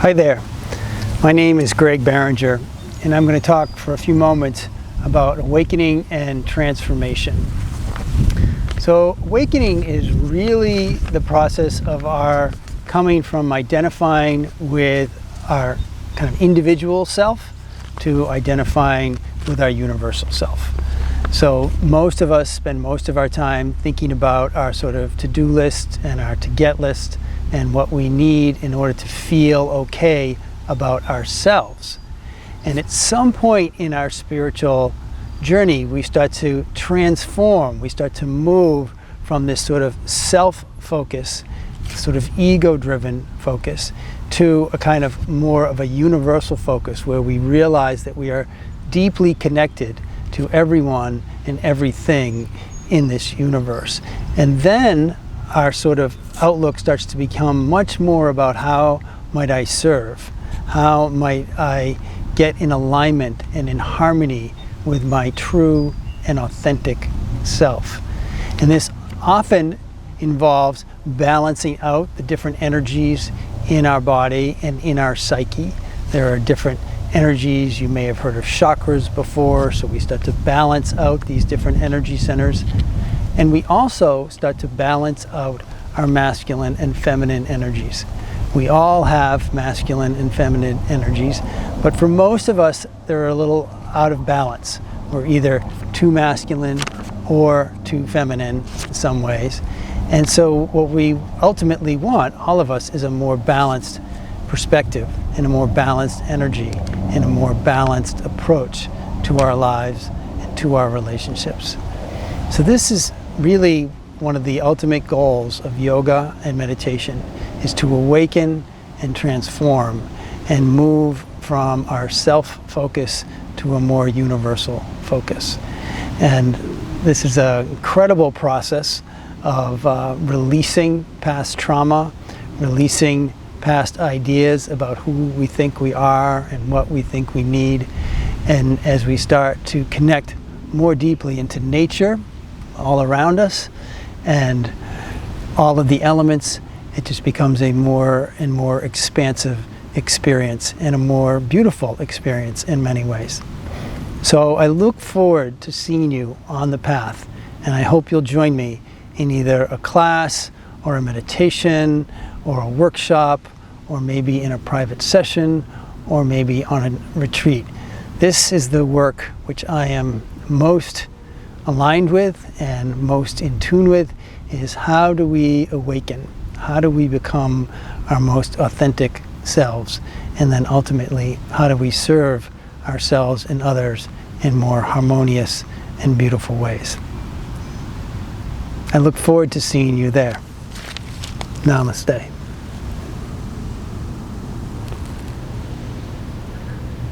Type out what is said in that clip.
Hi there, my name is Barringer, and I'm going to talk for a few moments about awakening and transformation. So awakening is really the process of our coming from identifying with our kind of individual self to identifying with our universal self. So most of us spend most of our time thinking about our sort of to-do list and our to-get list and what we need in order to feel okay about ourselves. And at some point in our spiritual journey, we start to transform, we start to move from this sort of self-focus, sort of ego-driven focus, to a kind of more of a universal focus where we realize that we are deeply connected to everyone and everything in this universe. And then our sort of outlook starts to become much more about how might I serve? How might I get in alignment and in harmony with my true and authentic self? And this often involves balancing out the different energies in our body and in our psyche. There are different energies. You may have heard of chakras before, so we start to balance out these different energy centers. And we also start to balance out our masculine and feminine energies. We all have masculine and feminine energies, but for most of us, they're a little out of balance. We're either too masculine or too feminine in some ways. And so what we ultimately want, all of us, is a more balanced perspective and a more balanced energy and a more balanced approach to our lives and to our relationships. So this is really one of the ultimate goals of yoga and meditation, is to awaken and transform and move from our self-focus to a more universal focus. And this is an incredible process of releasing past trauma, releasing past ideas about who we think we are and what we think we need. And as we start to connect more deeply into nature all around us and all of the elements, it just becomes a more and more expansive experience and a more beautiful experience in many ways. So I look forward to seeing you on the path, and I hope you'll join me in either a class or a meditation or a workshop, or maybe in a private session, or maybe on a retreat. This is the work which I am most aligned with and most in tune with, is how do we awaken? How do we become our most authentic selves? And then ultimately, how do we serve ourselves and others in more harmonious and beautiful ways? I look forward to seeing you there. Namaste.